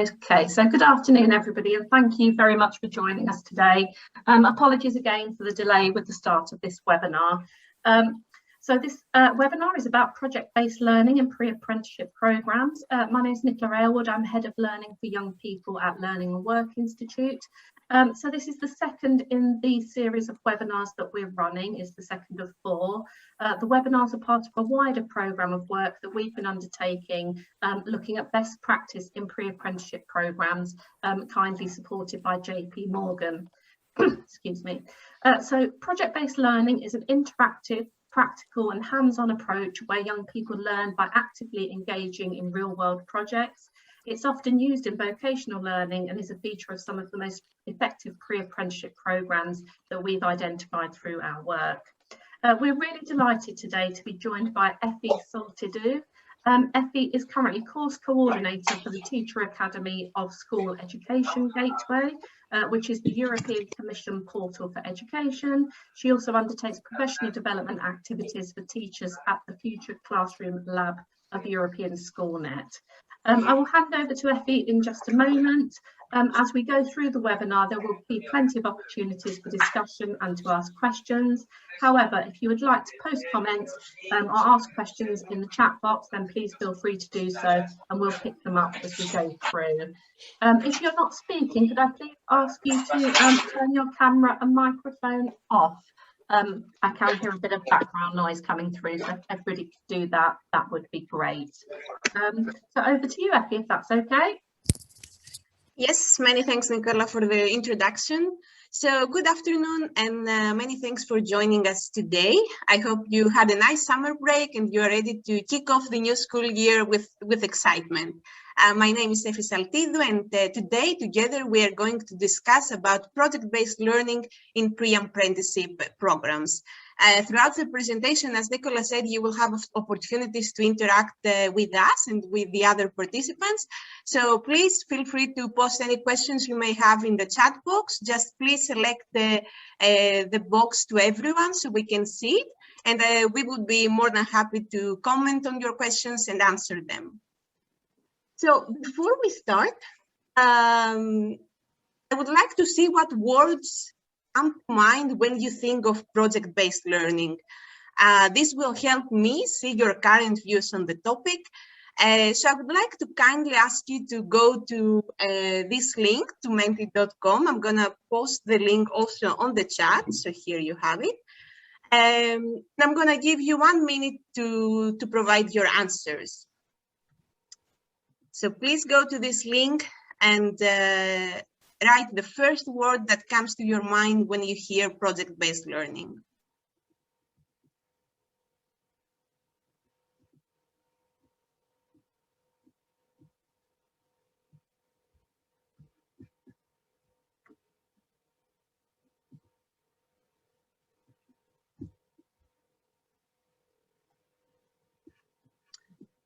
Okay, so good afternoon, everybody, and thank you very much for joining us today. Apologies again for the delay with the start of this webinar. So this webinar is about project-based learning and pre-apprenticeship programmes. My name is Nicola Aylward. I'm Head of Learning for Young People at Learning and Work Institute. So this is the second in the series of webinars that we're running, is the second of 4. The webinars are part of a wider programme of work that we've been undertaking, looking at best practice in pre-apprenticeship programmes, kindly supported by JP Morgan. Excuse me. So project-based learning is an interactive, practical and hands-on approach where young people learn by actively engaging in real-world projects. It's often used in vocational learning and is a feature of some of the most effective pre-apprenticeship programmes that we've identified through our work. We're really delighted today to be joined by Effie Soltidou. Effie is currently course coordinator for the Teacher Academy of School Education Gateway, which is the European Commission portal for education. She also undertakes professional development activities for teachers at the Future Classroom Lab of European SchoolNet. I will hand over to Effie in just a moment. As we go through the webinar, there will be plenty of opportunities for discussion and to ask questions. However, if you would like to post comments or ask questions in the chat box, then please feel free to do so and we'll pick them up as we go through. If you're not speaking, could I please ask you to turn your camera and microphone off? I can hear a bit of background noise coming through, so if everybody could do that, that would be great. So over to you, Effie, if that's okay. Yes, many thanks, Nicola, for the introduction. So good afternoon and many thanks for joining us today. I hope you had a nice summer break and you are ready to kick off the new school year with excitement. My name is Effie Soltidou, and today together we are going to discuss about project-based learning in pre-apprenticeship programs. Throughout the presentation, as Nicola said, you will have opportunities to interact with us and with the other participants. So please feel free to post any questions you may have in the chat box. Just please select the box to everyone so we can see it. And we would be more than happy to comment on your questions and answer them. So before we start, I would like to see what words come to mind when you think of project-based learning. This will help me see your current views on the topic. So I would like to kindly ask you to go to this link, to menti.com. I'm going to post the link also on the chat. So here you have it. And I'm going to give you 1 minute to provide your answers. So please go to this link and write the first word that comes to your mind when you hear project-based learning.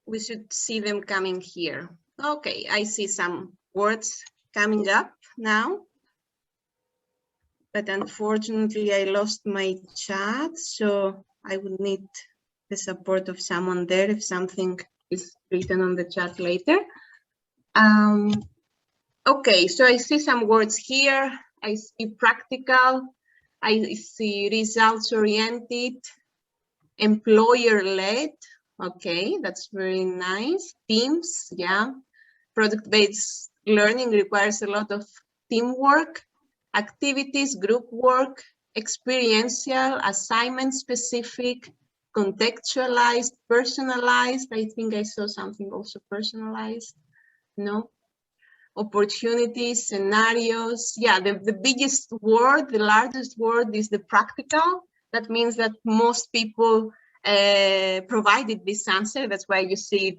We should see them coming here. Okay, I see some words coming up now. But unfortunately, I lost my chat, so I would need the support of someone there if something is written on the chat later. Okay, so I see some words here. I see practical. I see results-oriented, employer-led. Okay, that's very nice. Teams, yeah. Project-based learning requires a lot of teamwork, activities, group work, experiential, assignment-specific, contextualized, personalized. I think I saw something also personalized. No? Opportunities, scenarios. Yeah, the biggest word, the largest word is the practical. That means that most people provided this answer. That's why you see it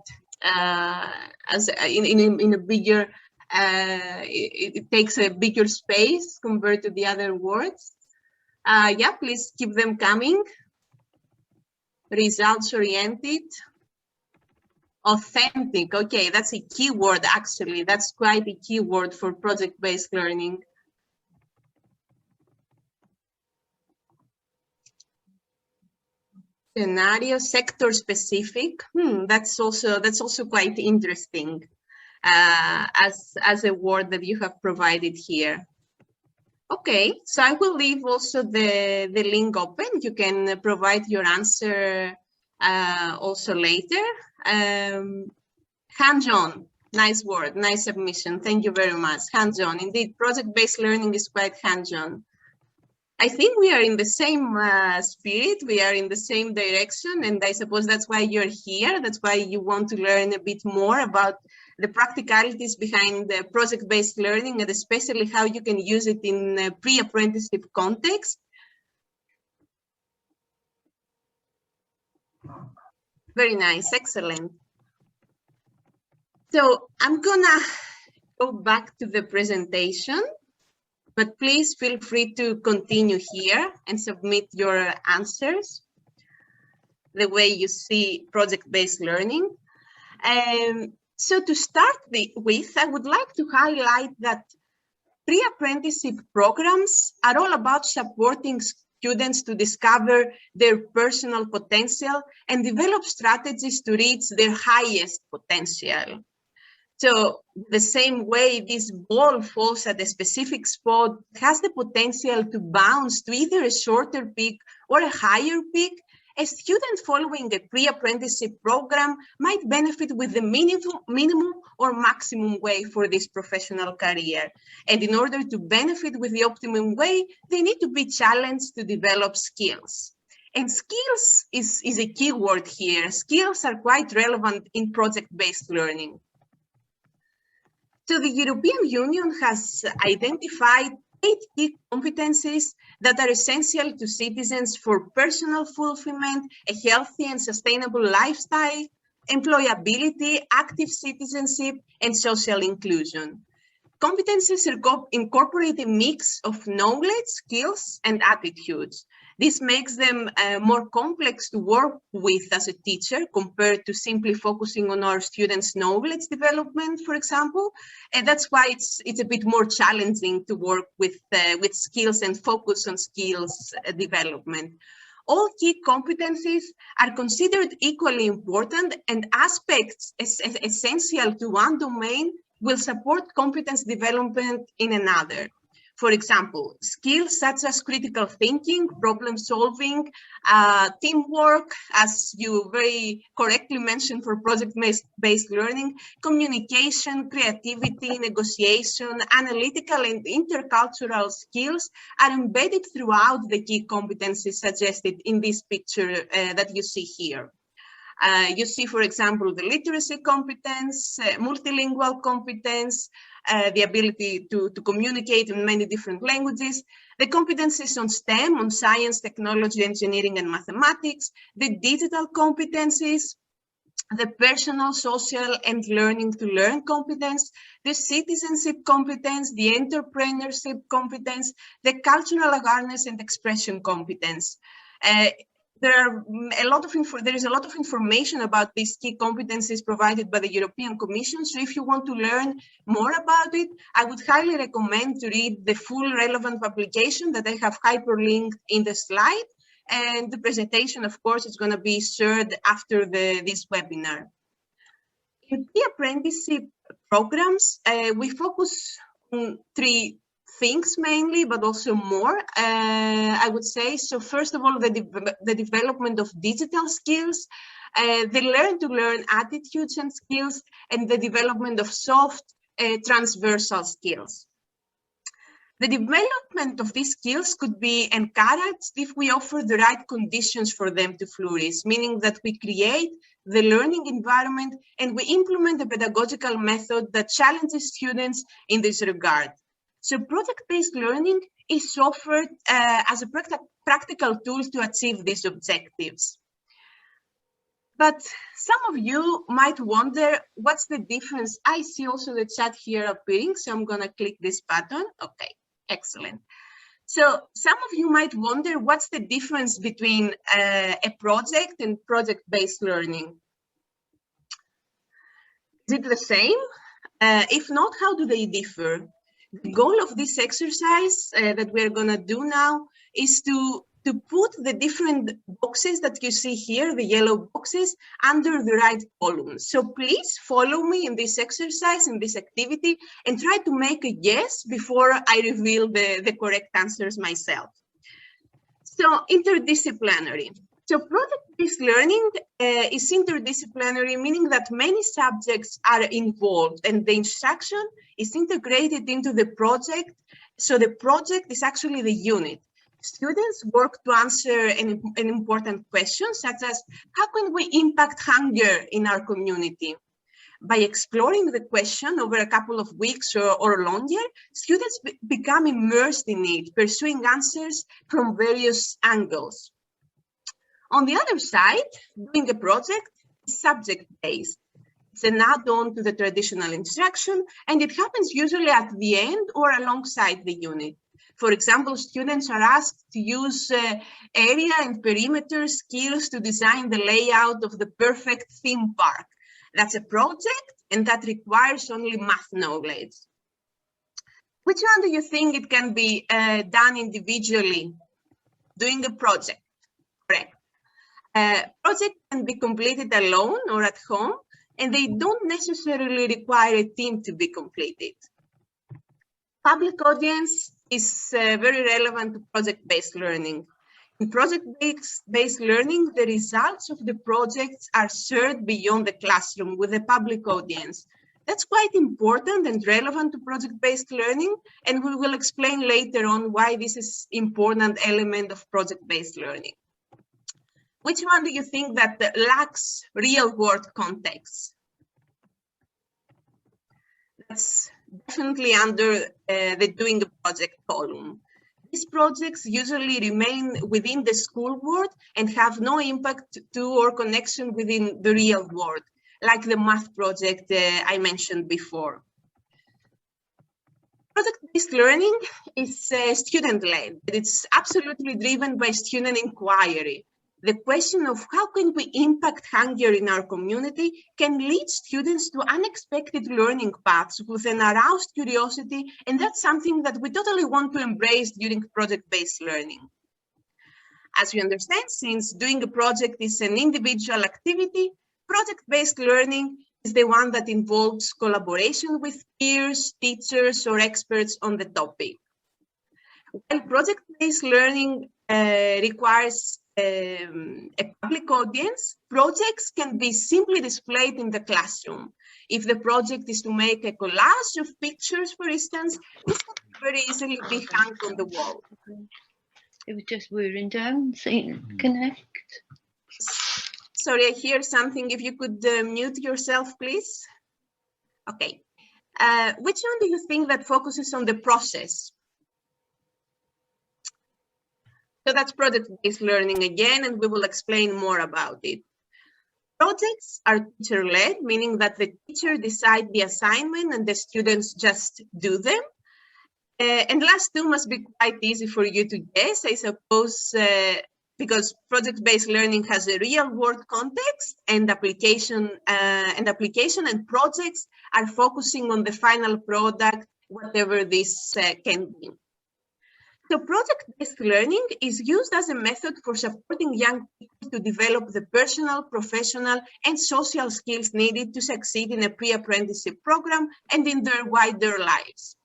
as in a bigger, it takes a bigger space compared to the other words. Yeah, please keep them coming. Results oriented. Authentic. Okay, that's a key word actually. That's quite a key word for project-based learning. Scenario, sector specific. That's also quite interesting. as a word that you have provided here. Okay, so I will leave also the link open. You can provide your answer also later. Hands-on, nice word, nice submission. Thank you very much. Hands-on, indeed, project-based learning is quite hands-on. I think we are in the same spirit, we are in the same direction, and I suppose that's why you're here. That's why you want to learn a bit more about the practicalities behind the project-based learning, and especially how you can use it in a pre-apprenticeship context. Very nice, excellent. So I'm gonna go back to the presentation, but please feel free to continue here and submit your answers the way you see project-based learning. So to start with, I would like to highlight that pre-apprenticeship programs are all about supporting students to discover their personal potential and develop strategies to reach their highest potential. So the same way this ball falls at a specific spot has the potential to bounce to either a shorter peak or a higher peak, a student following a pre-apprenticeship program might benefit with the minimum or maximum way for this professional career. And in order to benefit with the optimum way, they need to be challenged to develop skills. And skills is a key word here. Skills are quite relevant in project-based learning. So the European Union has identified 8 key competencies that are essential to citizens for personal fulfillment, a healthy and sustainable lifestyle, employability, active citizenship, and social inclusion. Competencies incorporate a mix of knowledge, skills, and attitudes. This makes them more complex to work with as a teacher compared to simply focusing on our students' knowledge development, for example. And that's why it's a bit more challenging to work with skills and focus on skills development. All key competencies are considered equally important, and aspects essential to one domain will support competence development in another. For example, skills such as critical thinking, problem solving, teamwork, as you very correctly mentioned for project-based learning, communication, creativity, negotiation, analytical and intercultural skills are embedded throughout the key competencies suggested in this picture that you see here. You see, for example, the literacy competence, multilingual competence, the ability to communicate in many different languages, the competencies on STEM, on science, technology, engineering, and mathematics, the digital competencies, the personal, social, and learning to learn competence, the citizenship competence, the entrepreneurship competence, the cultural awareness and expression competence. There is a lot of information about these key competencies provided by the European Commission. So if you want to learn more about it, I would highly recommend to read the full relevant publication that I have hyperlinked in the slide. And the presentation, of course, is going to be shared after this webinar. In pre-apprenticeship programs, we focus on 3 things mainly, but also more, I would say. So first of all, the development of digital skills, the learn-to-learn attitudes and skills, and the development of soft transversal skills. The development of these skills could be encouraged if we offer the right conditions for them to flourish, meaning that we create the learning environment and we implement a pedagogical method that challenges students in this regard. So project-based learning is offered as a practical tool to achieve these objectives. But some of you might wonder, what's the difference? I see also the chat here appearing, so I'm going to click this button. Okay, excellent. So some of you might wonder, what's the difference between a project and project-based learning? Is it the same? If not, how do they differ? The goal of this exercise that we're going to do now is to to put the different boxes that you see here, the yellow boxes, under the right column. So please follow me in this exercise, in this activity, and try to make a guess before I reveal the correct answers myself. So interdisciplinary. So project-based learning is interdisciplinary, meaning that many subjects are involved and the instruction is integrated into the project. So the project is actually the unit. Students work to answer an important question, such as how can we impact hunger in our community? By exploring the question over a couple of weeks or longer, students become immersed in it, pursuing answers from various angles. On the other side, doing a project is subject-based. It's an add-on to the traditional instruction, and it happens usually at the end or alongside the unit. For example, students are asked to use area and perimeter skills to design the layout of the perfect theme park. That's a project, and that requires only math knowledge. Which one do you think it can be done individually? Doing a project, correct. Project can be completed alone or at home, and they don't necessarily require a team to be completed. Public audience is very relevant to project-based learning. In project-based learning, the results of the projects are shared beyond the classroom with the public audience. That's quite important and relevant to project-based learning, and we will explain later on why this is an important element of project-based learning. Which one do you think that lacks real-world context? That's definitely under the doing a project column. These projects usually remain within the school world and have no impact to or connection within the real world, like the math project I mentioned before. Project-based learning is student-led. It's absolutely driven by student inquiry. The question of how can we impact hunger in our community can lead students to unexpected learning paths with an aroused curiosity, and that's something that we totally want to embrace during project-based learning. As you understand, since doing a project is an individual activity, project-based learning is the one that involves collaboration with peers, teachers, or experts on the topic. While project-based learning requires a public audience, projects can be simply displayed in the classroom. If the project is to make a collage of pictures, for instance, this can very easily be hung on the wall. It was just whirring down, saying connect. Sorry, I hear something. If you could mute yourself, please. Okay. Which one do you think that focuses on the process? So that's project-based learning again, and we will explain more about it. Projects are teacher-led, meaning that the teacher decides the assignment and the students just do them. And last two must be quite easy for you to guess, I suppose, because project-based learning has a real-world context, and application and projects are focusing on the final product, whatever this can be. So project-based learning is used as a method for supporting young people to develop the personal, professional, and social skills needed to succeed in a pre-apprenticeship program and in their wider lives.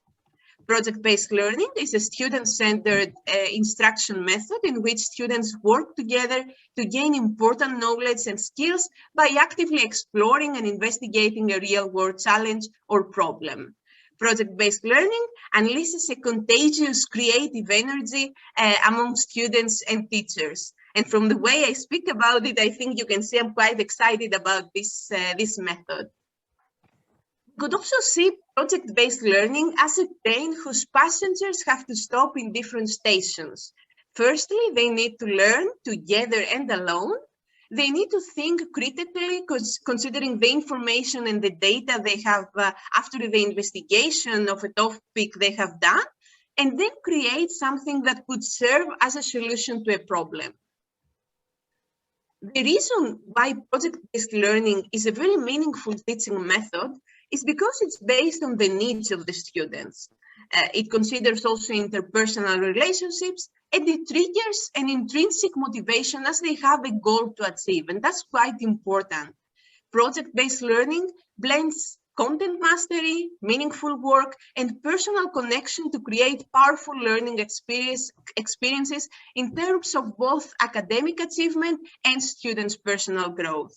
Project-based learning is a student-centered instruction method in which students work together to gain important knowledge and skills by actively exploring and investigating a real-world challenge or problem. Project-based learning unleashes a contagious creative energy among students and teachers. And from the way I speak about it, I think you can see I'm quite excited about this method. You could also see project-based learning as a train whose passengers have to stop in different stations. Firstly, they need to learn together and alone. They need to think critically, considering the information and the data they have after the investigation of a topic they have done, and then create something that could serve as a solution to a problem. The reason why project-based learning is a very meaningful teaching method is because it's based on the needs of the students. It considers also interpersonal relationships, and it triggers an intrinsic motivation as they have a goal to achieve, and that's quite important. Project-based learning blends content mastery, meaningful work, and personal connection to create powerful learning experiences in terms of both academic achievement and students' personal growth.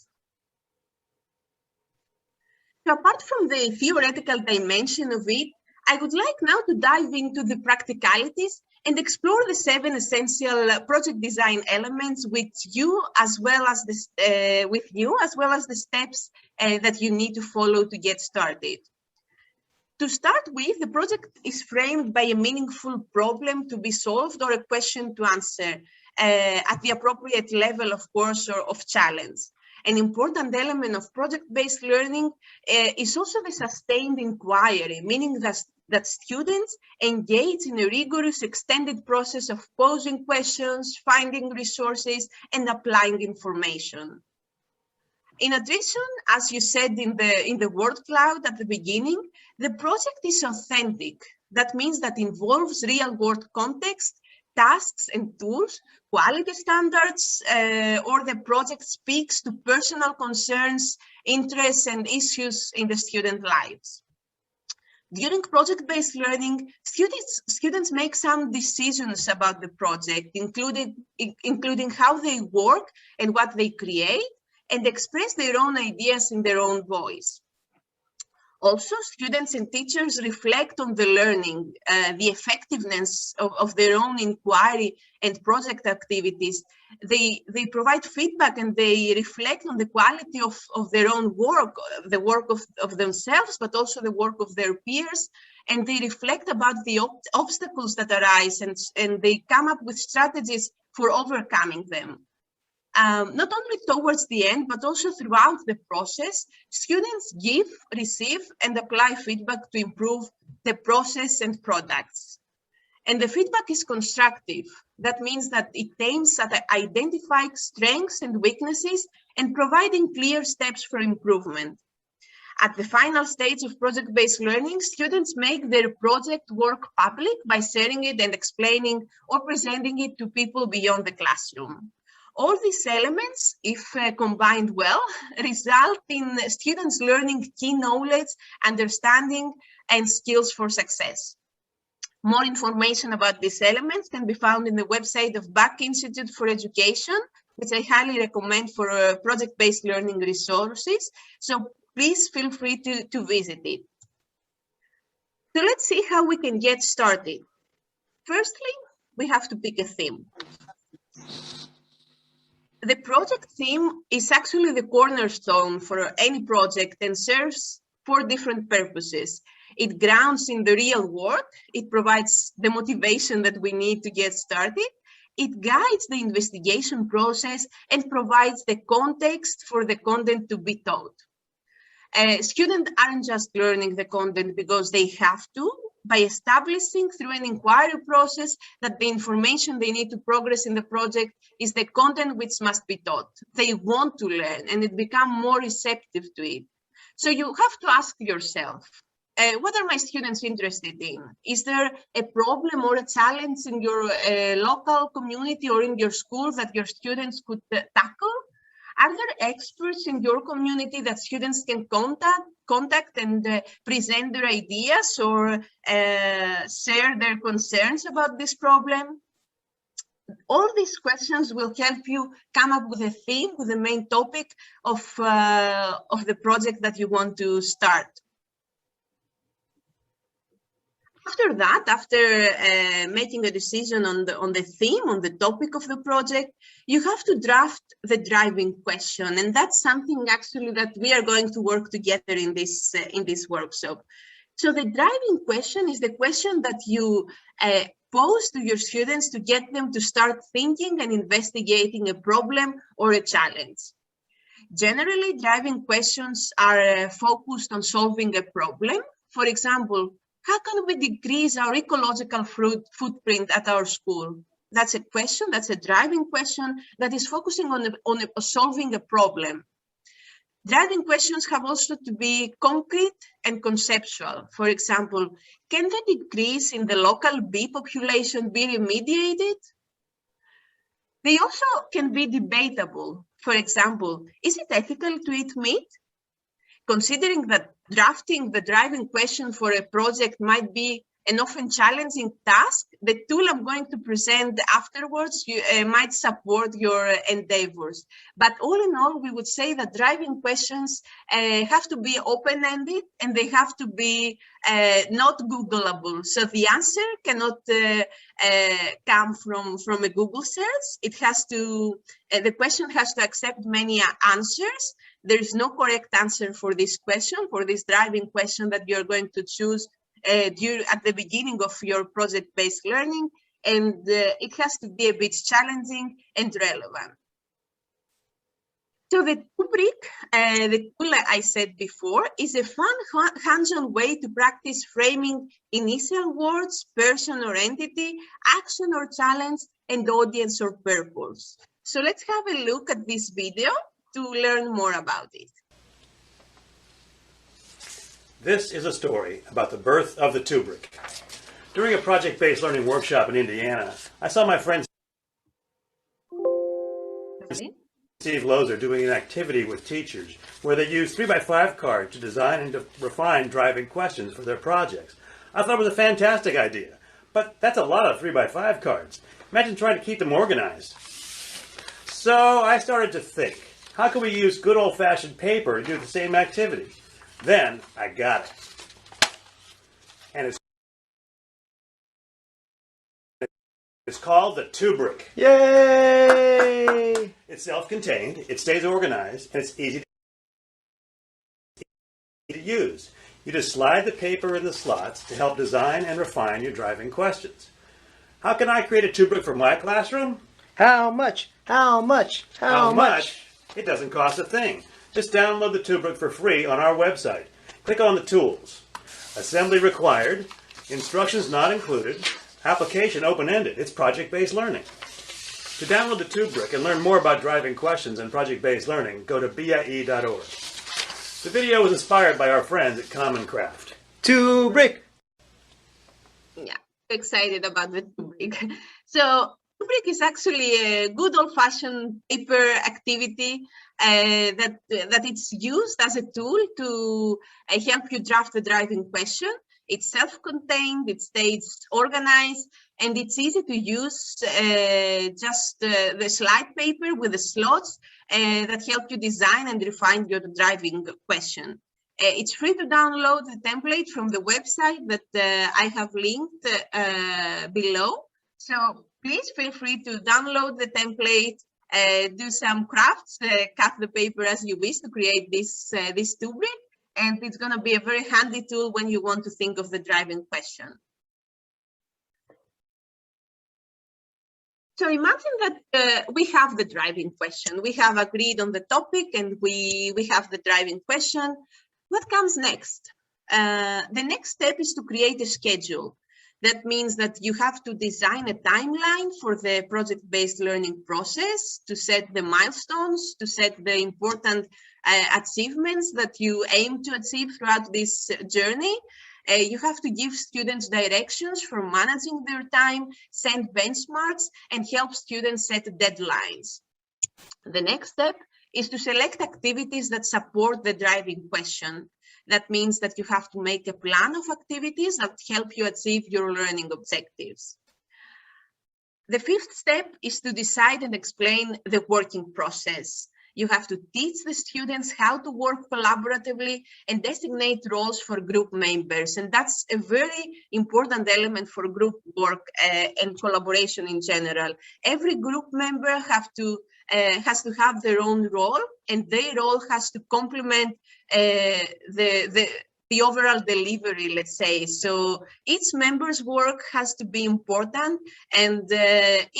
So apart from the theoretical dimension of it, I would like now to dive into the practicalities and explore the 7 essential project design elements with you, as well as the steps that you need to follow to get started. To start with, the project is framed by a meaningful problem to be solved or a question to answer at the appropriate level, of course, or of challenge. An important element of project-based learning is also the sustained inquiry, meaning that students engage in a rigorous extended process of posing questions, finding resources, and applying information. In addition, as you said in the word cloud at the beginning, the project is authentic. That means that involves real-world context, tasks and tools, quality standards, or the project speaks to personal concerns, interests, and issues in the student lives. During project-based learning, students make some decisions about the project, including how they work and what they create, and express their own ideas in their own voice. Also, students and teachers reflect on the learning, the effectiveness of their own inquiry and project activities. They provide feedback and they reflect on the quality of their own work, the work of themselves, but also the work of their peers. And they reflect about the obstacles that arise, and they come up with strategies for overcoming them. Not only towards the end, but also throughout the process, students give, receive, and apply feedback to improve the process and products. And the feedback is constructive. That means that it aims at identifying strengths and weaknesses and providing clear steps for improvement. At the final stage of project-based learning, students make their project work public by sharing it and explaining or presenting it to people beyond the classroom. All these elements, if combined well, result in students learning key knowledge, understanding, and skills for success. More information about these elements can be found in the website of Buck Institute for Education, which I highly recommend for project-based learning resources. So please feel free to visit it. So let's see how we can get started. Firstly, we have to pick a theme. The project theme is actually the cornerstone for any project and serves 4 different purposes. It grounds in the real world. It provides the motivation that we need to get started. It guides the investigation process and provides the context for the content to be taught. Students aren't just learning the content because they have to, by establishing through an inquiry process that the information they need to progress in the project is the content which must be taught. They want to learn and it become more receptive to it. So you have to ask yourself, what are my students interested in? Is there a problem or a challenge in your local community or in your school that your students could tackle? Are there experts in your community that students can contact and present their ideas or share their concerns about this problem? All these questions will help you come up with a theme, with the main topic of the project that you want to start. After that, after making a decision on the theme, on the topic of the project, you have to draft the driving question, and that's something actually that we are going to work together in this workshop. So the driving question is the question that you pose to your students to get them to start thinking and investigating a problem or a challenge. Generally, driving questions are focused on solving a problem. For example, how can we decrease our ecological footprint at our school? That's a question, that's a driving question that is focusing on solving a problem. Driving questions have also to be concrete and conceptual. For example, can the decrease in the local bee population be remediated? They also can be debatable. For example, is it ethical to eat meat? Considering that drafting the driving question for a project might be an often challenging task, the tool I'm going to present afterwards might support your endeavors. But all in all, we would say that driving questions have to be open-ended and they have to be not Googleable. So the answer cannot come from a Google search. It has to, the question has to accept many answers. There is no correct answer for this question, for this driving question that you're going to choose at the beginning of your project-based learning, and it has to be a bit challenging and relevant. So the rubric, the tool I said before, is a fun, hands-on way to practice framing initial words, person or entity, action or challenge, and audience or purpose. So let's have a look at this video to learn more about it. This is a story about the birth of the rubric. During a project-based learning workshop in Indiana, I saw my friend Steve Lozer doing an activity with teachers where they used 3x5 cards to design and to refine driving questions for their projects. I thought it was a fantastic idea, but that's a lot of 3x5 cards. Imagine trying to keep them organized. So I started to think, how can we use good old-fashioned paper to do the same activity? Then I got it. And it's called the rubric. Yay! It's self-contained, it stays organized, and it's easy to use. You just slide the paper in the slots to help design and refine your driving questions. How can I create a rubric for my classroom? How much? How much? How much? It doesn't cost a thing. Just download the rubric for free on our website. Click on the tools. Assembly required. Instructions not included. Application open-ended. It's project-based learning. To download the rubric and learn more about driving questions and project-based learning, go to BIE.org. The video was inspired by our friends at Common Craft. Rubric. Yeah, excited about the rubric. So rubric is actually a good old-fashioned paper activity that it's used as a tool to help you draft the driving question. It's self-contained, it stays organized, and it's easy to use just the slide paper with the slots that help you design and refine your driving question. It's free to download the template from the website that I have linked below. So please feel free to download the template, do some crafts, cut the paper as you wish to create this rubric, and it's going to be a very handy tool when you want to think of the driving question. So imagine that we have the driving question. We have agreed on the topic and we have the driving question. What comes next? The next step is to create a schedule. That means that you have to design a timeline for the project-based learning process, to set the milestones, to set the important achievements that you aim to achieve throughout this journey. You have to give students directions for managing their time, set benchmarks, and help students set deadlines. The next step is to select activities that support the driving question. That means that you have to make a plan of activities that help you achieve your learning objectives. The fifth step is to decide and explain the working process. You have to teach the students how to work collaboratively and designate roles for group members. And that's a very important element for group work and collaboration in general. Every group member has to have their own role, and their role has to complement the the overall delivery, let's say. So each member's work has to be important, and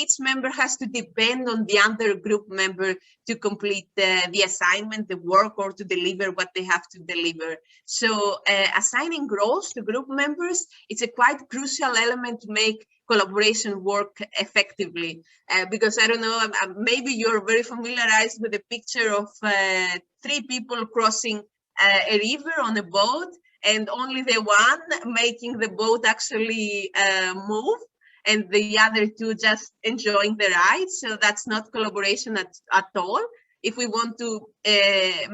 each member has to depend on the other group member to complete the assignment, the work, or to deliver what they have to deliver. So assigning roles to group members, it's a quite crucial element to make collaboration work effectively, because I don't know, maybe you're very familiarized with the picture of 3 people crossing a river on a boat, and only the one making the boat actually move, and the other 2 just enjoying the ride. So that's not collaboration at all. If we want to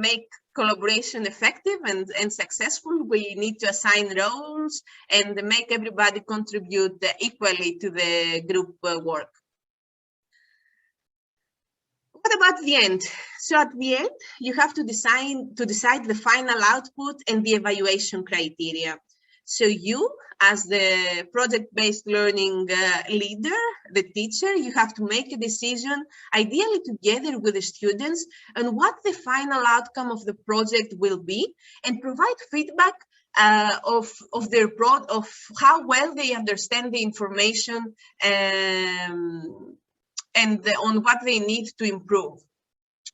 make collaboration effective and successful, we need to assign roles and make everybody contribute equally to the group work. What about the end? So at the end, you have to decide the final output and the evaluation criteria. So you, as the project-based learning leader, the teacher, you have to make a decision, ideally together with the students, on what the final outcome of the project will be, and provide feedback of how well they understand the information and on what they need to improve.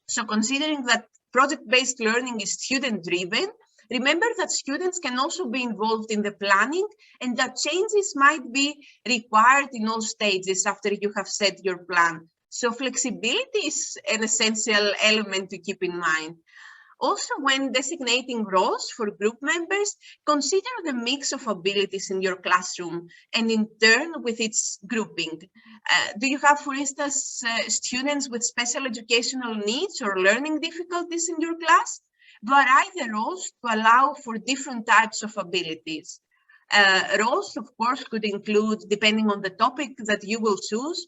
So considering that project-based learning is student-driven, remember that students can also be involved in the planning, and that changes might be required in all stages after you have set your plan. So flexibility is an essential element to keep in mind. Also, when designating roles for group members, consider the mix of abilities in your classroom and in turn with its grouping. Do you have, for instance, students with special educational needs or learning difficulties in your class? Vary the roles to allow for different types of abilities. Roles, of course, could include, depending on the topic that you will choose,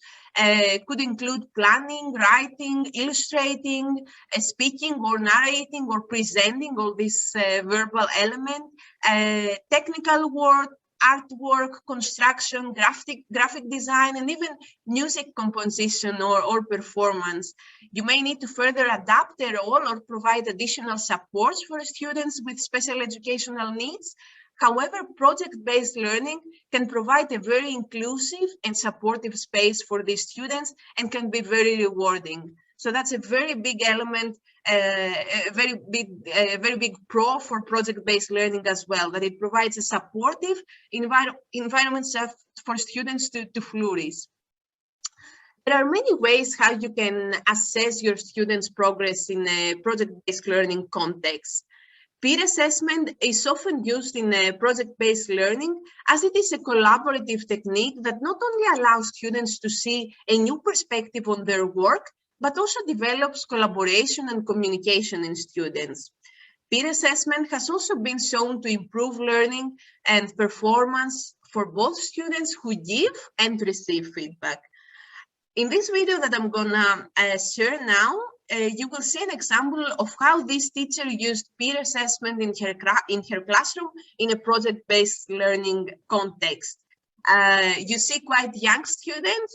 could include planning, writing, illustrating, speaking or narrating or presenting, all this verbal element, technical work, artwork, construction, graphic design, and even music composition or performance. You may need to further adapt the role or provide additional supports for students with special educational needs. However, project-based learning can provide a very inclusive and supportive space for these students and can be very rewarding. So that's a very big element, a very big pro for project-based learning as well, that it provides a supportive environment for students to flourish. There are many ways how you can assess your students' progress in a project-based learning context. Peer assessment is often used in project-based learning as it is a collaborative technique that not only allows students to see a new perspective on their work, but also develops collaboration and communication in students. Peer assessment has also been shown to improve learning and performance for both students who give and receive feedback. In this video that I'm gonna share now, you will see an example of how this teacher used peer assessment in her classroom in a project-based learning context. You see quite young students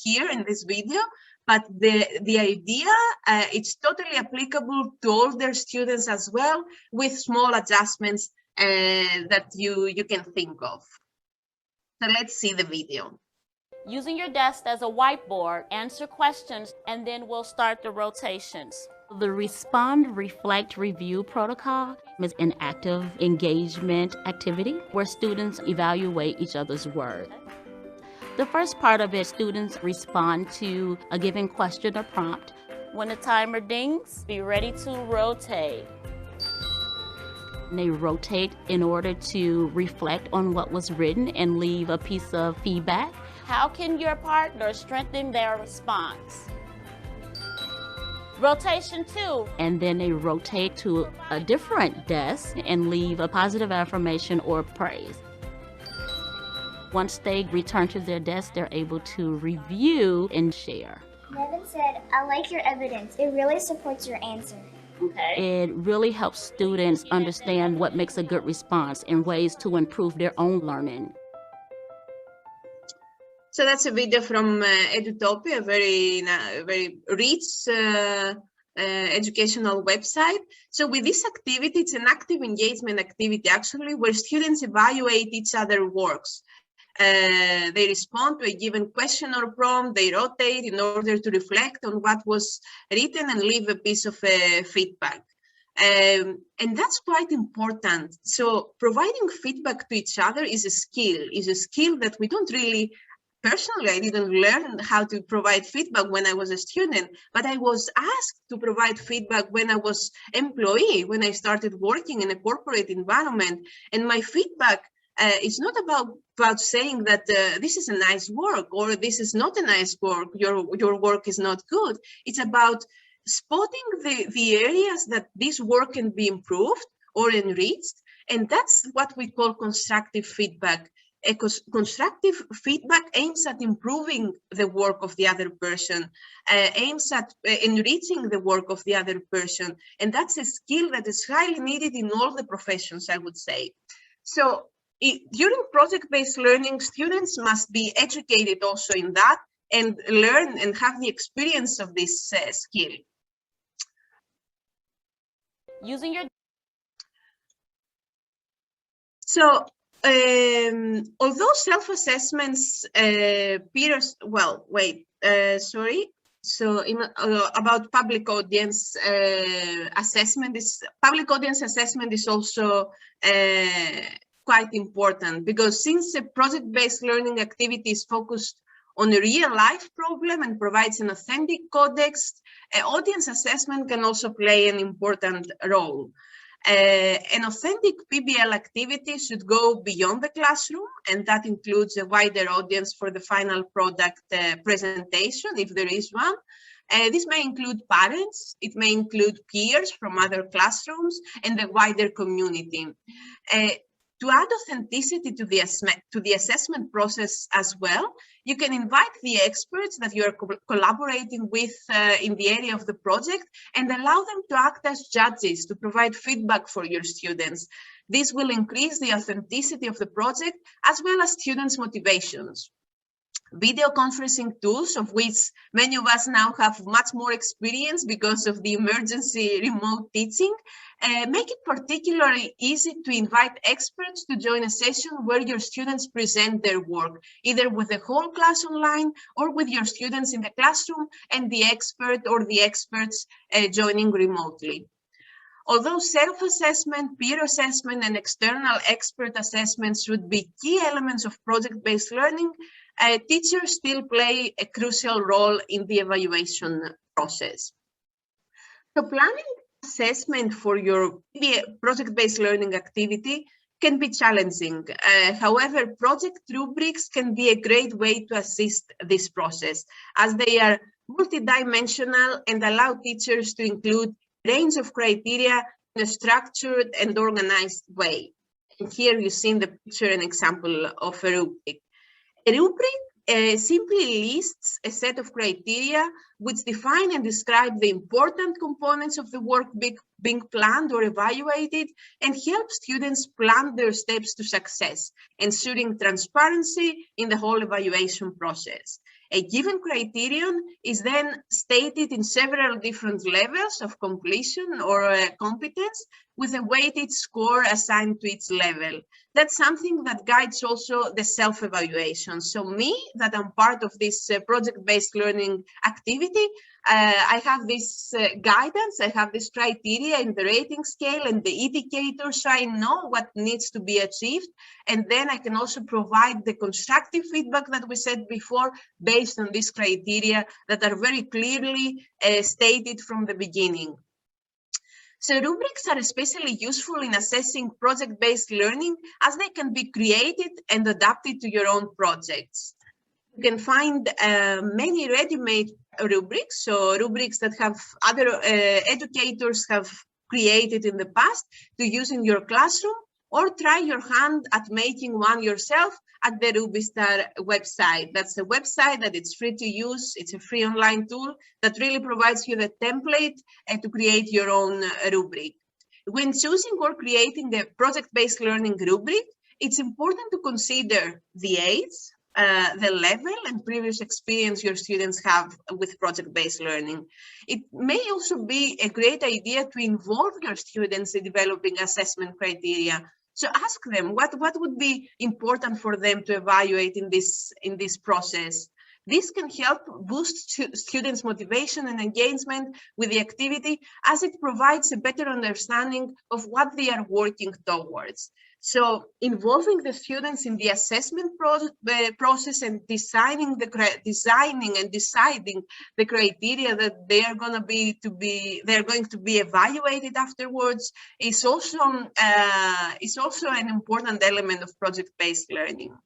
here in this video, but the idea, it's totally applicable to older students as well, with small adjustments that you can think of. So let's see the video. Using your desk as a whiteboard, answer questions, and then we'll start the rotations. The Respond, Reflect, Review protocol is an active engagement activity where students evaluate each other's work. The first part of it, students respond to a given question or prompt. When the timer dings, be ready to rotate. They rotate in order to reflect on what was written and leave a piece of feedback. How can your partner strengthen their response? Rotation 2. And then they rotate to a different desk and leave a positive affirmation or praise. Once they return to their desk, they're able to review and share. Nevin said, I like your evidence. It really supports your answer. Okay. It really helps students understand what makes a good response and ways to improve their own learning. So that's a video from Edutopia, a very rich educational website. So with this activity, it's an active engagement activity actually, where students evaluate each other's works. They respond to a given question or prompt, they rotate in order to reflect on what was written and leave a piece of feedback. And that's quite important. So providing feedback to each other is a skill that we don't really, personally, I didn't learn how to provide feedback when I was a student, but I was asked to provide feedback when I was employee, when I started working in a corporate environment. And my feedback is not about saying that this is a nice work or this is not a nice work, your work is not good. It's about spotting the areas that this work can be improved or enriched. And that's what we call constructive feedback. Constructive feedback aims at improving the work of the other person, aims at enriching the work of the other person. And that's a skill that is highly needed in all the professions, I would say. So during project-based learning, students must be educated also in that and learn and have the experience of this skill. Using your So although self-assessments about public audience assessment, public audience assessment is also quite important, because since a project-based learning activity is focused on a real-life problem and provides an authentic context, audience assessment can also play an important role. An authentic PBL activity should go beyond the classroom, and that includes a wider audience for the final product presentation, if there is one. This may include parents, it may include peers from other classrooms, and the wider community. To add authenticity to the assessment process as well, you can invite the experts that you are collaborating with in the area of the project and allow them to act as judges to provide feedback for your students. This will increase the authenticity of the project as well as students' motivations. Video conferencing tools, of which many of us now have much more experience because of the emergency remote teaching, make it particularly easy to invite experts to join a session where your students present their work, either with the whole class online or with your students in the classroom and the expert or the experts joining remotely. Although self-assessment, peer assessment, and external expert assessments should be key elements of project-based learning, teachers still play a crucial role in the evaluation process. So planning assessment for your project-based learning activity can be challenging. However, project rubrics can be a great way to assist this process, as they are multidimensional and allow teachers to include a range of criteria in a structured and organized way. And here you see in the picture an example of a rubric. A rubric simply lists a set of criteria which define and describe the important components of the work being planned or evaluated, and help students plan their steps to success, ensuring transparency in the whole evaluation process. A given criterion is then stated in several different levels of completion or competence, with a weighted score assigned to each level. That's something that guides also the self-evaluation. So me, that I'm part of this project-based learning activity, I have this guidance, I have this criteria in the rating scale and the indicators, so I know what needs to be achieved. And then I can also provide the constructive feedback that we said before, based on these criteria that are very clearly stated from the beginning. So rubrics are especially useful in assessing project-based learning, as they can be created and adapted to your own projects. You can find many ready-made rubrics, so rubrics that have other educators have created in the past to use in your classroom, or try your hand at making one yourself at the Rubistar website. That's a website that it's free to use. It's a free online tool that really provides you the template to create your own rubric. When choosing or creating the project-based learning rubric, it's important to consider the age, the level and previous experience your students have with project-based learning. It may also be a great idea to involve your students in developing assessment criteria. So ask them what would be important for them to evaluate in this process. This can help boost students' motivation and engagement with the activity, as it provides a better understanding of what they are working towards. So involving the students in the assessment process and deciding the criteria that they are going to be evaluated afterwards is also an important element of project-based learning.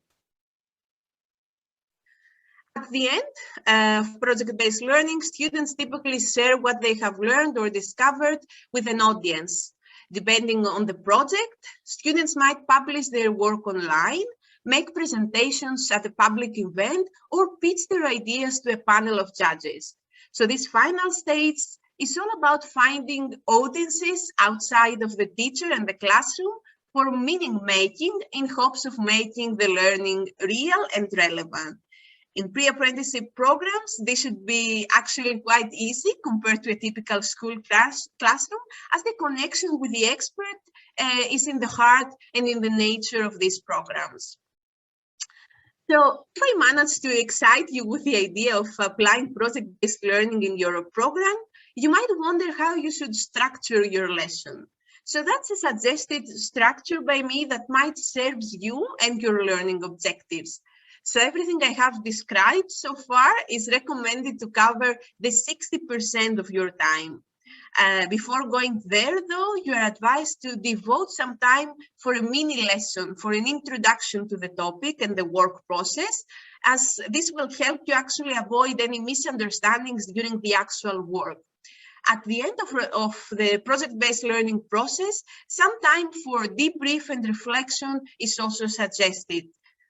At the end of project-based learning, students typically share what they have learned or discovered with an audience. Depending on the project, students might publish their work online, make presentations at a public event, or pitch their ideas to a panel of judges. So this final stage is all about finding audiences outside of the teacher and the classroom for meaning making in hopes of making the learning real and relevant. In pre-apprenticeship programs, this should be actually quite easy compared to a typical school classroom, as the connection with the expert is in the heart and in the nature of these programs. So if I managed to excite you with the idea of applying project-based learning in your program, you might wonder how you should structure your lesson. So that's a suggested structure by me that might serve you and your learning objectives. So everything I have described so far is recommended to cover the 60% of your time. Before going there, though, you are advised to devote some time for a mini lesson, for an introduction to the topic and the work process, as this will help you actually avoid any misunderstandings during the actual work. At the end of the project-based learning process, some time for debrief and reflection is also suggested.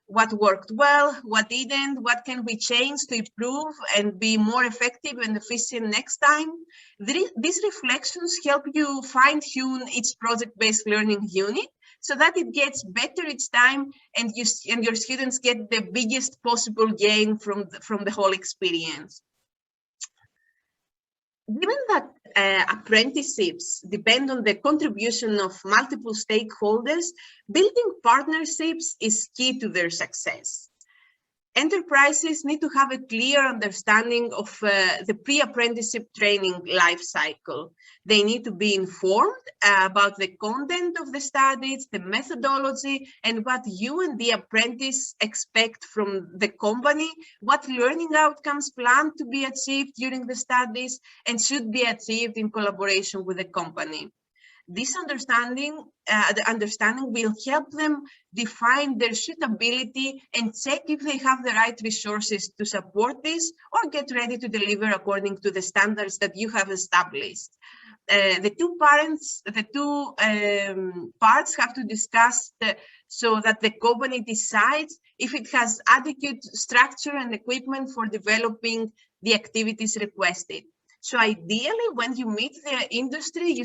What worked well, what didn't, what can we change to improve and be more effective and efficient next time? These reflections help you fine-tune each project-based learning unit so that it gets better each time and your students get the biggest possible gain from the whole experience. Given that apprenticeships depend on the contribution of multiple stakeholders, building partnerships is key to their success. Enterprises need to have a clear understanding of the pre-apprenticeship training life cycle. They need to be informed about the content of the studies, the methodology, and what you and the apprentice expect from the company, what learning outcomes plan to be achieved during the studies and should be achieved in collaboration with the company. This understanding will help them define their suitability and check if they have the right resources to support this or get ready to deliver according to the standards that you have established. The two parts have to discuss so that the company decides if it has adequate structure and equipment for developing the activities requested. So ideally, when you meet the industry, you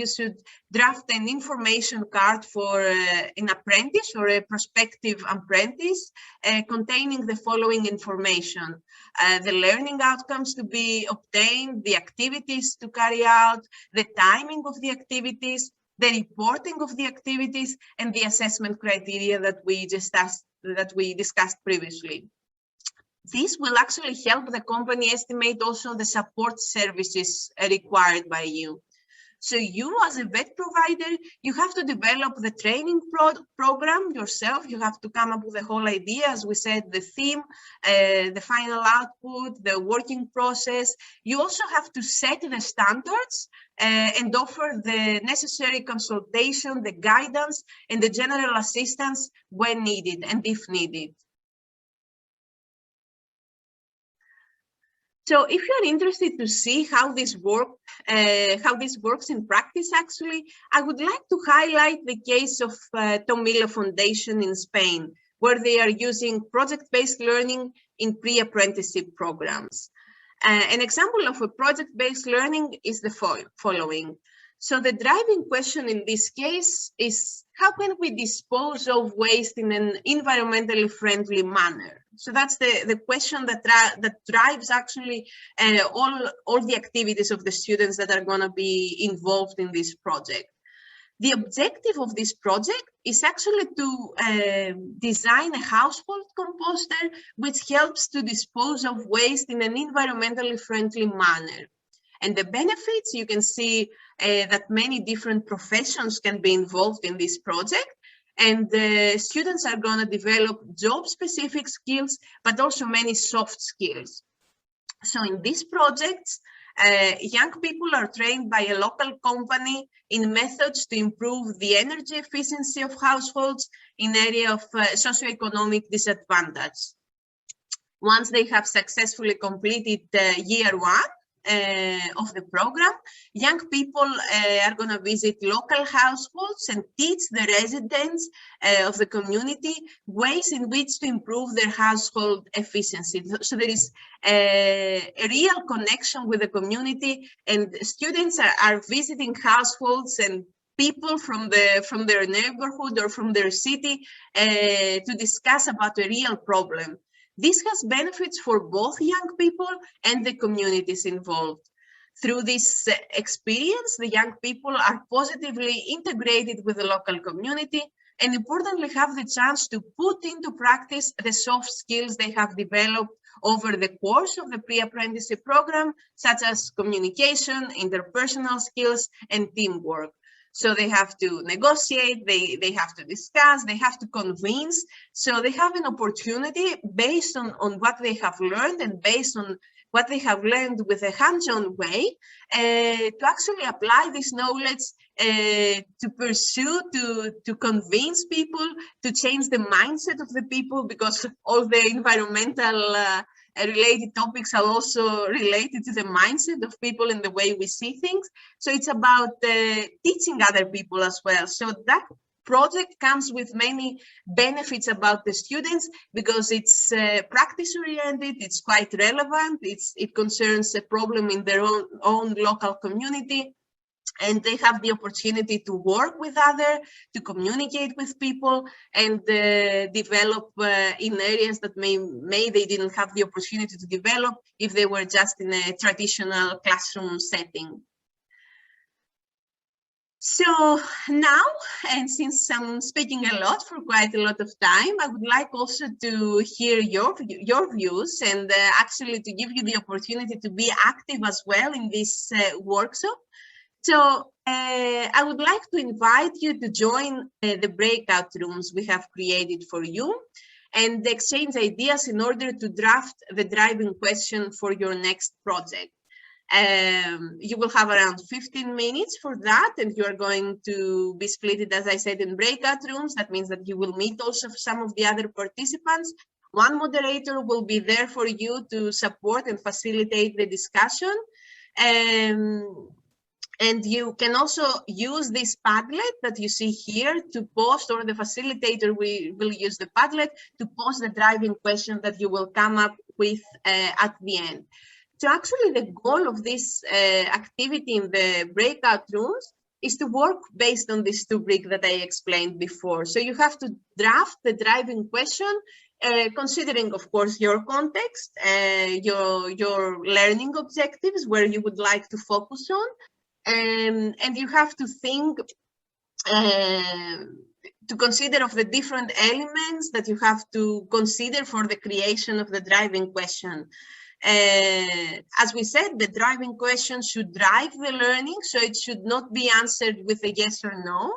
should draft an information card for an apprentice or a prospective apprentice containing the following information: the learning outcomes to be obtained, the activities to carry out, the timing of the activities, the reporting of the activities, and the assessment criteria that we discussed previously. This will actually help the company estimate also the support services required by you. So you, as a vet provider, you have to develop the training program yourself. You have to come up with the whole idea, as we said, the theme, the final output, the working process. You also have to set the standards and offer the necessary consultation, the guidance, and the general assistance when needed and if needed. So if you're interested to see how this works in practice, actually, I would like to highlight the case of Tomila Foundation in Spain, where they are using project-based learning in pre-apprenticeship programs. An example of a project-based learning is the following. So the driving question in this case is, how can we dispose of waste in an environmentally friendly manner? So that's the question that drives actually all the activities of the students that are going to be involved in this project. The objective of this project is actually to design a household composter which helps to dispose of waste in an environmentally friendly manner. And the benefits, you can see that many different professions can be involved in this project. And students are going to develop job-specific skills, but also many soft skills. So in these projects, young people are trained by a local company in methods to improve the energy efficiency of households in area of socioeconomic disadvantage. Once they have successfully completed year 1 of the program, young people are going to visit local households and teach the residents of the community ways in which to improve their household efficiency. So there is a real connection with the community, and students are visiting households and people from their neighborhood or from their city to discuss about a real problem. This has benefits for both young people and the communities involved. Through this experience, the young people are positively integrated with the local community and importantly have the chance to put into practice the soft skills they have developed over the course of the pre-apprenticeship program, such as communication, interpersonal skills, and teamwork. So they have to negotiate, they have to discuss, they have to convince. So they have an opportunity based on what they have learned and based on what they have learned with a hands-on way to actually apply this knowledge to pursue, to convince people, to change the mindset of the people, because all the environmental related topics are also related to the mindset of people and the way we see things. So it's about teaching other people as well. So that project comes with many benefits about the students because it's practice oriented, it's quite relevant, it concerns a problem in their own local community. And they have the opportunity to work with others, to communicate with people, and develop in areas that may they didn't have the opportunity to develop if they were just in a traditional classroom setting. So now, and since I'm speaking a lot for quite a lot of time, I would like also to hear your views and actually to give you the opportunity to be active as well in this workshop. So I would like to invite you to join the breakout rooms we have created for you and exchange ideas in order to draft the driving question for your next project. You will have around 15 minutes for that, and you are going to be split, as I said, in breakout rooms. That means that you will meet also some of the other participants. One moderator will be there for you to support and facilitate the discussion. And you can also use this Padlet that you see here to post, or the facilitator will use the Padlet to post the driving question that you will come up with at the end. So actually the goal of this activity in the breakout rooms is to work based on this rubric that I explained before. So you have to draft the driving question considering, of course, your context, your learning objectives, where you would like to focus on. And you have to think, to consider of the different elements that you have to consider for the creation of the driving question. As we said, the driving question should drive the learning, so it should not be answered with a yes or no,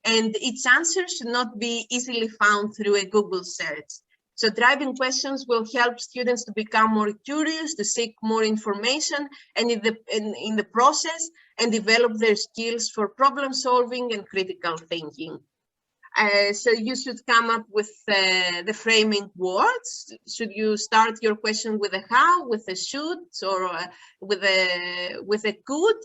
and its answer should not be easily found through a Google search. So driving questions will help students to become more curious, to seek more information, and in the process, and develop their skills for problem solving and critical thinking. So you should come up with the framing words. Should you start your question with a how, with a should, or with a could?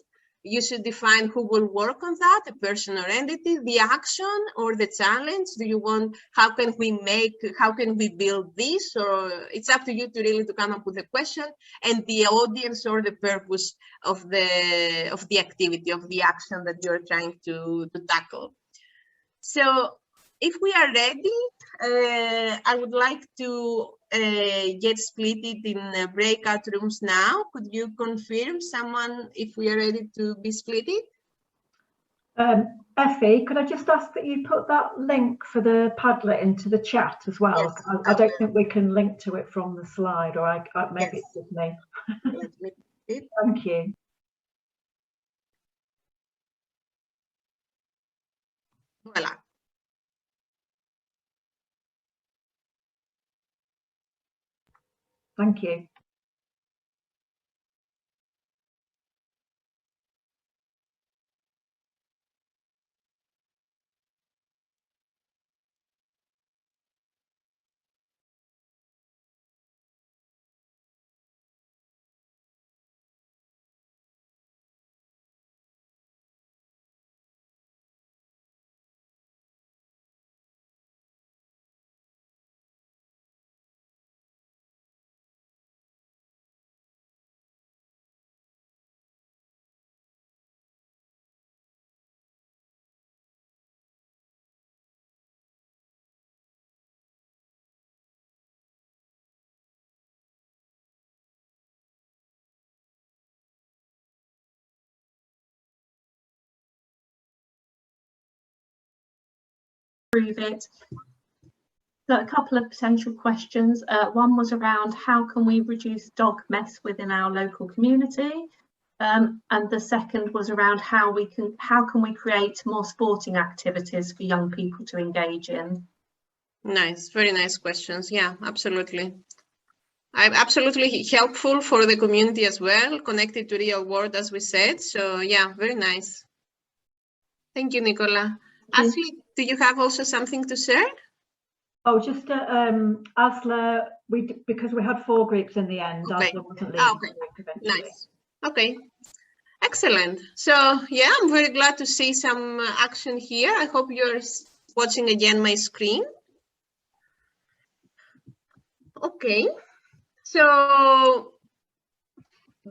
You should define who will work on that, a person or entity, the action or the challenge. Do you want, how can we build this? Or it's up to you to really to come up with a question, and the audience or the purpose of the activity, of the action that you're trying to tackle. So if we are ready, I would like to get split it in breakout rooms now. Could you confirm someone if we are ready to be split it? Effie, could I just ask that you put that link for the Padlet into the chat as well? Yes, I don't think we can link to it from the slide, or maybe Yes. it's just me. Let me do it. Thank you. Voila. Thank you. Prove it. So a couple of potential questions. One was around how can we reduce dog mess within our local community, and the second was around how can we create more sporting activities for young people to engage in. Nice, very nice questions. Yeah, absolutely. I'm absolutely helpful for the community as well, connected to real world, as we said. So yeah, very nice. Thank you, Nicola. Ashley, do you have also something to share? Oh, just Asla, because we had 4 groups in the end, Okay. Asla wasn't leading. Okay, nice. Okay, excellent. So yeah, I'm very glad to see some action here. I hope you're watching again my screen. Okay, so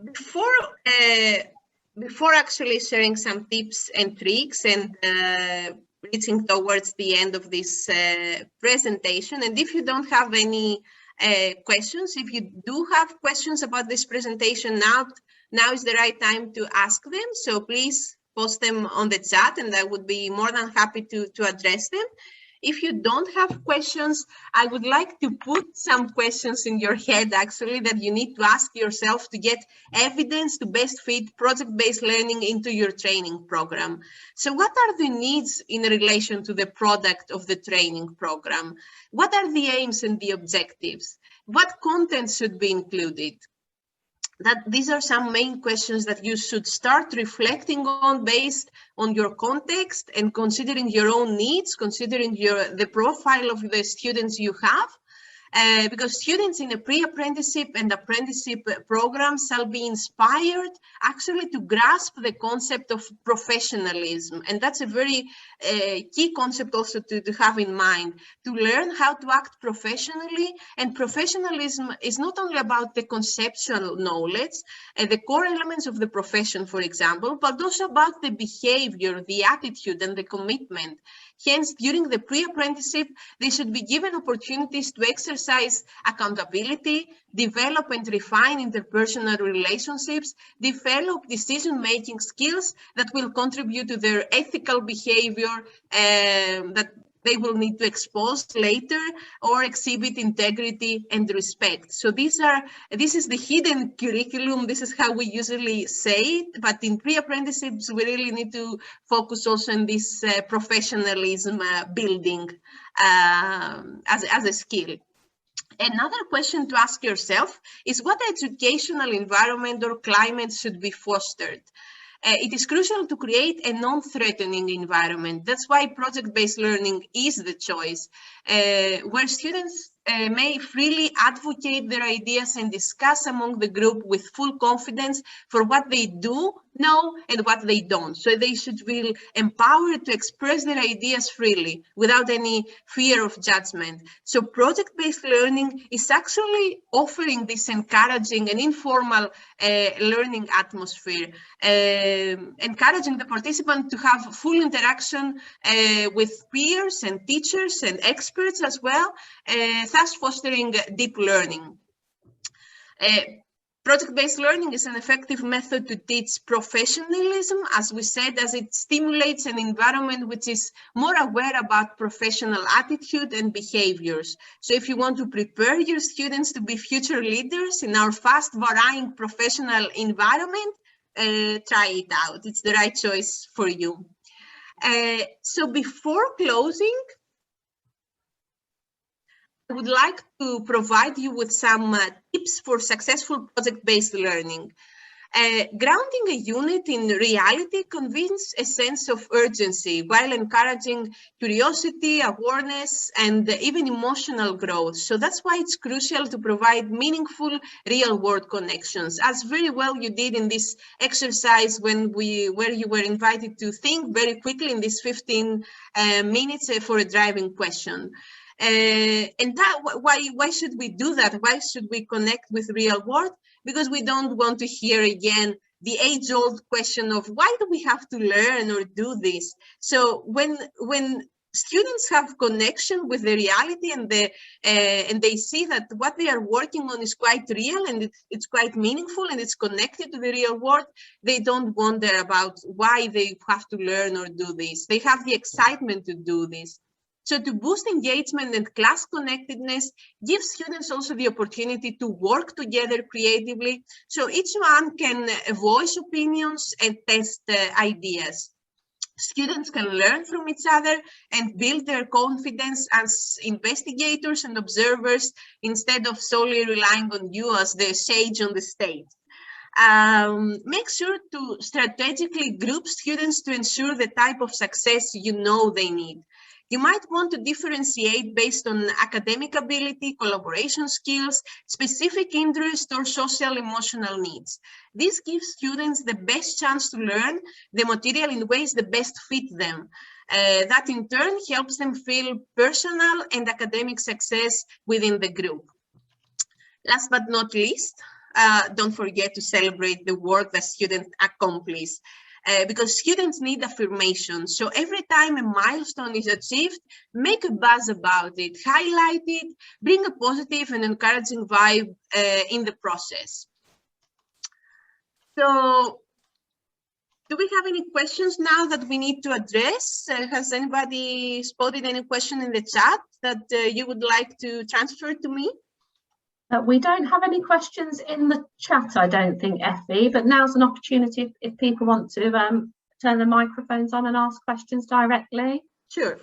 before actually sharing some tips and tricks and reaching towards the end of this presentation, and if you don't have any questions, if you do have questions about this presentation, now is the right time to ask them. So please post them on the chat and I would be more than happy to address them. If you don't have questions, I would like to put some questions in your head actually that you need to ask yourself to get evidence to best fit project-based learning into your training program. So what are the needs in relation to the product of the training program? What are the aims and the objectives? What content should be included? These are some main questions that you should start reflecting on based on your context and considering your own needs, considering the profile of the students you have. Because students in a pre-apprenticeship and apprenticeship program shall be inspired actually to grasp the concept of professionalism. And that's a very key concept also to have in mind, to learn how to act professionally. And professionalism is not only about the conceptual knowledge, the core elements of the profession, for example, but also about the behavior, the attitude, and the commitment. Hence, during the pre-apprenticeship, they should be given opportunities to exercise accountability, develop and refine interpersonal relationships, develop decision-making skills that will contribute to their ethical behavior that they will need to expose later, or exhibit integrity and respect. So this is the hidden curriculum. This is how we usually say it, but in pre-apprenticeships, we really need to focus also on this professionalism building as a skill. Another question to ask yourself is what educational environment or climate should be fostered? It is crucial to create a non-threatening environment. That's why project-based learning is the choice, where students may freely advocate their ideas and discuss among the group with full confidence for what they do know and what they don't. So they should feel empowered to express their ideas freely without any fear of judgment. So project-based learning is actually offering this encouraging and informal learning atmosphere, encouraging the participant to have full interaction with peers and teachers and experts as well, thus fostering deep learning. Project-based learning is an effective method to teach professionalism, as we said, as it stimulates an environment which is more aware about professional attitude and behaviors. So if you want to prepare your students to be future leaders in our fast varying professional environment, try it out. It's the right choice for you. So before closing, I would like to provide you with some tips for successful project-based learning. Grounding a unit in reality conveys a sense of urgency while encouraging curiosity, awareness, and even emotional growth. So that's why it's crucial to provide meaningful real-world connections, as very well you did in this exercise where you were invited to think very quickly in this 15 minutes for a driving question. And that why should we do that? Why should we connect with real world? Because we don't want to hear again the age-old question of why do we have to learn or do this? So when students have connection with the reality and they see that what they are working on is quite real and it's quite meaningful and it's connected to the real world, they don't wonder about why they have to learn or do this. They have the excitement to do this. So to boost engagement and class connectedness, give students also the opportunity to work together creatively. So each one can voice opinions and test ideas. Students can learn from each other and build their confidence as investigators and observers instead of solely relying on you as the sage on the stage. Make sure to strategically group students to ensure the type of success you know they need. You might want to differentiate based on academic ability, collaboration skills, specific interest, or social emotional needs. This gives students the best chance to learn the material in ways that best fit them. That in turn helps them feel personal and academic success within the group. Last but not least, don't forget to celebrate the work that students accomplish. Because students need affirmation. So every time a milestone is achieved, make a buzz about it, highlight it, bring a positive and encouraging vibe in the process. So do we have any questions now that we need to address? Has anybody spotted any question in the chat that you would like to transfer to me? We don't have any questions in the chat, I don't think, Effie, but now's an opportunity if people want to turn the microphones on and ask questions directly. Sure.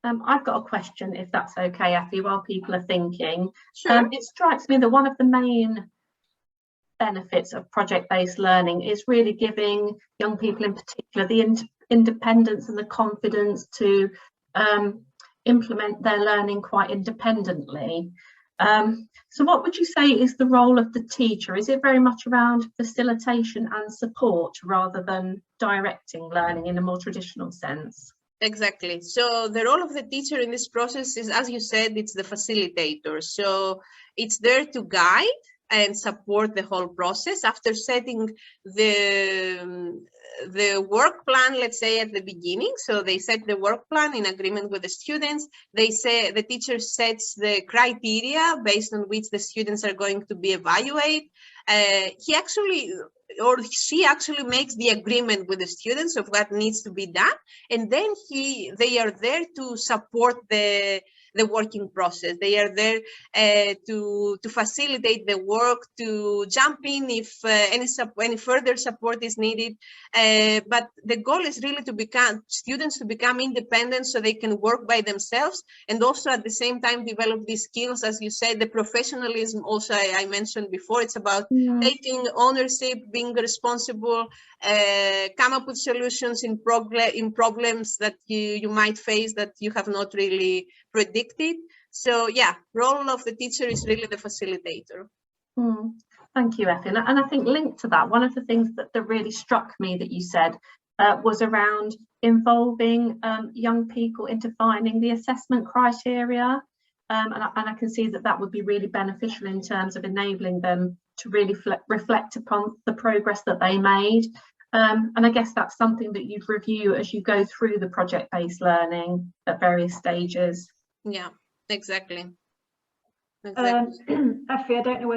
I've got a question, if that's okay, Effie, while people are thinking. Sure. It strikes me that one of the main benefits of project-based learning is really giving young people in particular the independence and the confidence to implement their learning quite independently. So what would you say is the role of the teacher? Is it very much around facilitation and support rather than directing learning in a more traditional sense? Exactly. So the role of the teacher in this process is, as you said, it's the facilitator. So it's there to guide and support the whole process after setting the work plan, let's say at the beginning. So they set the work plan in agreement with the students. They say the teacher sets the criteria based on which the students are going to be evaluated. He actually or she actually makes the agreement with the students of what needs to be done, and then they are there to support the the working process. They are there to facilitate the work, to jump in if any further support is needed. But the goal is really to become students to become independent so they can work by themselves, and also at the same time develop these skills, as you said, the professionalism also I mentioned before. It's about taking ownership, being responsible, come up with solutions in problems that you might face that you have not really predicted. So yeah, role of the teacher is really the facilitator. Thank you, Effie. And I think linked to that, one of the things that really struck me that you said was around involving young people in defining the assessment criteria. And I can see that would be really beneficial in terms of enabling them to really reflect upon the progress that they made. And I guess that's something that you'd review as you go through the project-based learning at various stages. Yeah, exactly. Effie, I don't know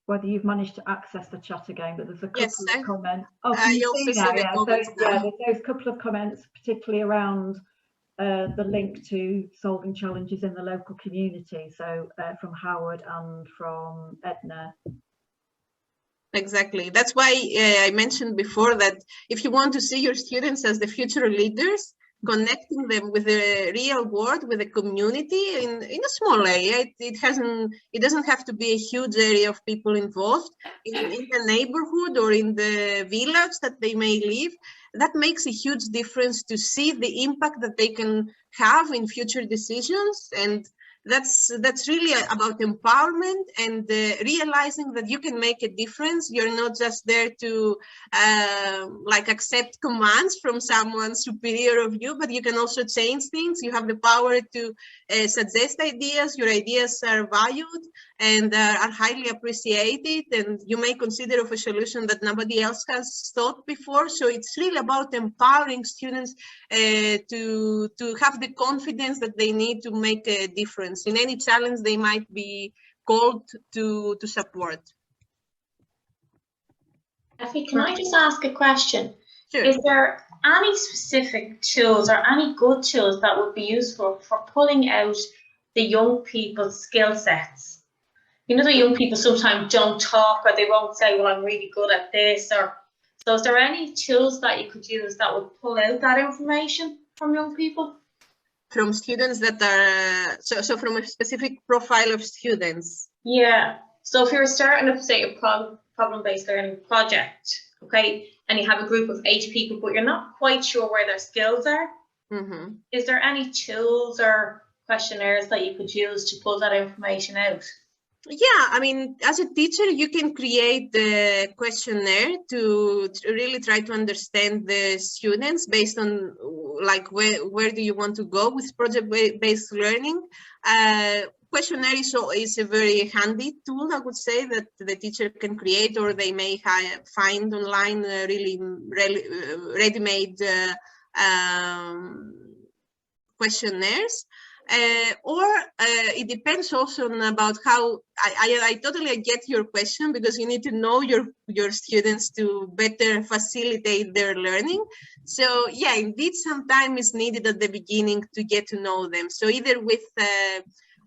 whether you've managed to access the chat again, but there's a couple of comments. Oh, can you see now? Yeah, there's those couple of comments, particularly around the link to solving challenges in the local community. So from Howard and from Edna. Exactly. That's why I mentioned before that if you want to see your students as the future leaders, connecting them with the real world, with the community in a small area. It doesn't have to be a huge area of people involved in the neighborhood or in the village that they may live. That makes a huge difference to see the impact that they can have in future decisions. And that's really about empowerment and realizing that you can make a difference. You're not just there to like accept commands from someone superior of you, but you can also change things. You have the power to suggest ideas. Your ideas are valued and are highly appreciated, and you may consider of a solution that nobody else has thought before. So it's really about empowering students to have the confidence that they need to make a difference in any challenge they might be called to support. Effie, can I just ask a question? Sure. Is there any specific tools or any good tools that would be useful for pulling out the young people's skill sets? You know, the young people sometimes don't talk, or they won't say, well, I'm really good at this. Or so is there any tools that you could use that would pull out that information from young people? From students that are, so from a specific profile of students? Yeah. So if you're starting up, say, a problem-based learning project, okay, and you have a group of 8 people, but you're not quite sure where their skills are, is there any tools or questionnaires that you could use to pull that information out? Yeah, I mean, as a teacher, you can create the questionnaire to really try to understand the students based on like where do you want to go with project-based learning. Questionnaire is a very handy tool, I would say, that the teacher can create, or they may find online really ready-made questionnaires. Or it depends also on about how I totally get your question, because you need to know your students to better facilitate their learning. So yeah, indeed, some time is needed at the beginning to get to know them. So either with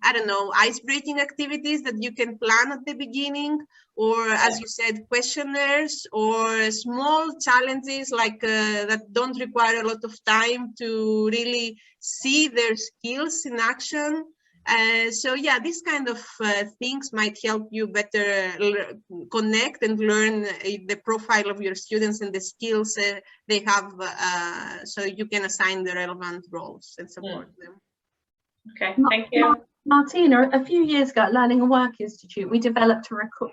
I don't know, ice-breaking activities that you can plan at the beginning, or as you said, questionnaires, or small challenges like that don't require a lot of time to really see their skills in action. So yeah, these kind of things might help you better connect and learn the profile of your students and the skills they have, so you can assign the relevant roles and support them. Okay, thank you. Martina, a few years ago at Learning and Work Institute, we developed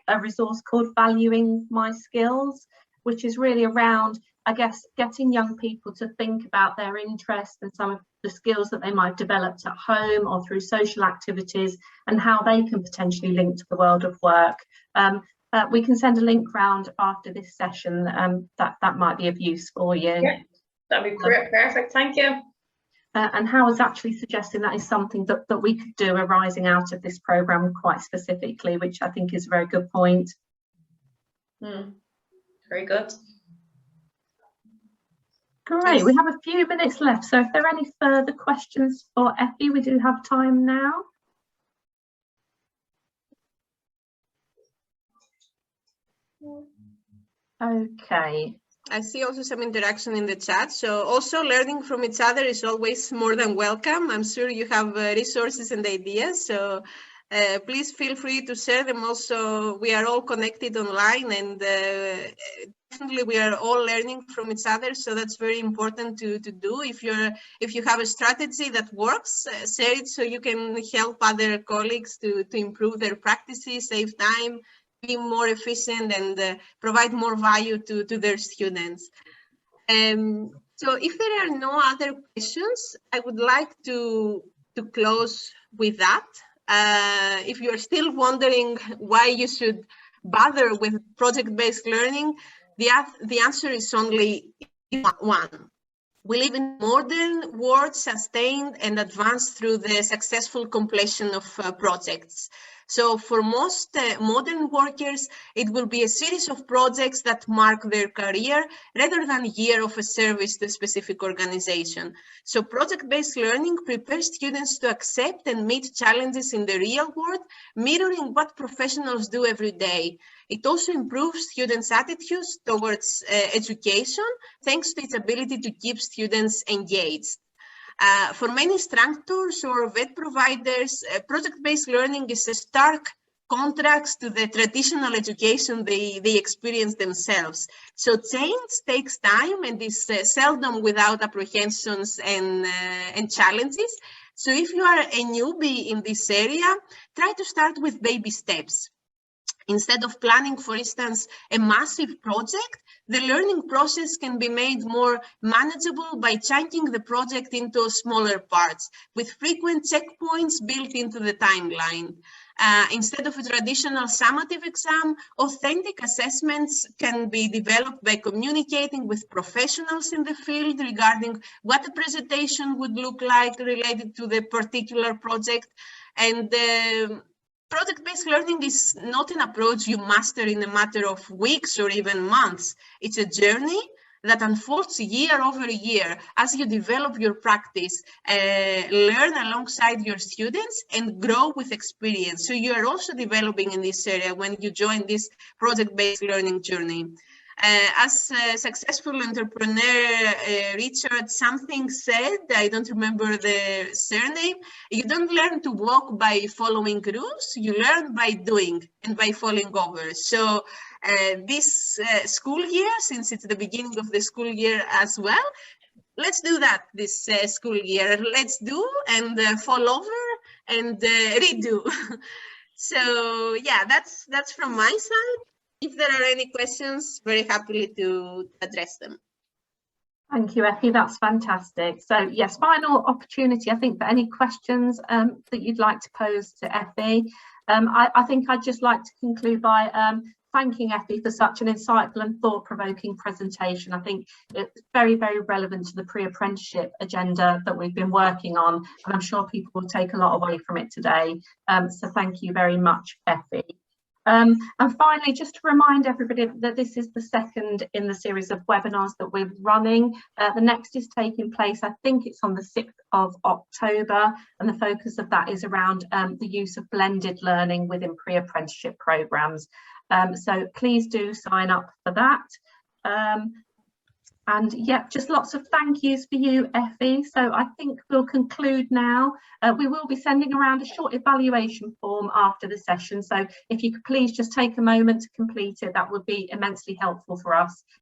a resource called Valuing My Skills, which is really around, I guess, getting young people to think about their interests and some of the skills that they might have developed at home or through social activities, and how they can potentially link to the world of work. We can send a link round after this session that might be of use for you. Yeah, that'd be perfect, thank you. And Howard's actually suggesting that is something that we could do arising out of this programme quite specifically, which I think is a very good point. Very good. Great, Yes. we have a few minutes left, so if there are any further questions for Effie, we do have time now. Okay. I see also some interaction in the chat. So also learning from each other is always more than welcome. I'm sure you have resources and ideas. So please feel free to share them. Also, we are all connected online, and definitely we are all learning from each other. So that's very important to do. If you have a strategy that works, share it so you can help other colleagues to improve their practices, save time, be more efficient, and provide more value to their students. So if there are no other questions, I would like to close with that. If you're still wondering why you should bother with project-based learning, the answer is only one. We live in a modern world sustained and advanced through the successful completion of projects. So for most modern workers, it will be a series of projects that mark their career rather than a year of a service to a specific organization. So project-based learning prepares students to accept and meet challenges in the real world, mirroring what professionals do every day. It also improves students' attitudes towards education, thanks to its ability to keep students engaged. For many instructors or VET providers, project-based learning is a stark contrast to the traditional education they experience themselves. So change takes time and is seldom without apprehensions and challenges. So if you are a newbie in this area, try to start with baby steps. Instead of planning, for instance, a massive project, the learning process can be made more manageable by chunking the project into smaller parts, with frequent checkpoints built into the timeline. Instead of a traditional summative exam, authentic assessments can be developed by communicating with professionals in the field regarding what a presentation would look like related to the particular project. And project-based learning is not an approach you master in a matter of weeks or even months. It's a journey that unfolds year over year as you develop your practice, learn alongside your students, and grow with experience. So you are also developing in this area when you join this project-based learning journey. As a successful entrepreneur, Richard something said, I don't remember the surname, you don't learn to walk by following rules, you learn by doing and by falling over. So this school year, since it's the beginning of the school year as well, let's do that this school year. Let's do and fall over and redo. So yeah, that's from my side. If there are any questions, very happily to address them. Thank you, Effie. That's fantastic. So yes, final opportunity, I think, for any questions that you'd like to pose to Effie. I think I'd just like to conclude by thanking Effie for such an insightful and thought-provoking presentation. I think it's very, very relevant to the pre-apprenticeship agenda that we've been working on, and I'm sure people will take a lot away from it today. So thank you very much, Effie. And finally, just to remind everybody that this is the second in the series of webinars that we're running. The next is taking place, I think it's on the 6th of October, and the focus of that is around the use of blended learning within pre-apprenticeship programmes. So please do sign up for that. And yeah, just lots of thank yous for you, Effie. So I think we'll conclude now. We will be sending around a short evaluation form after the session. So if you could please just take a moment to complete it, that would be immensely helpful for us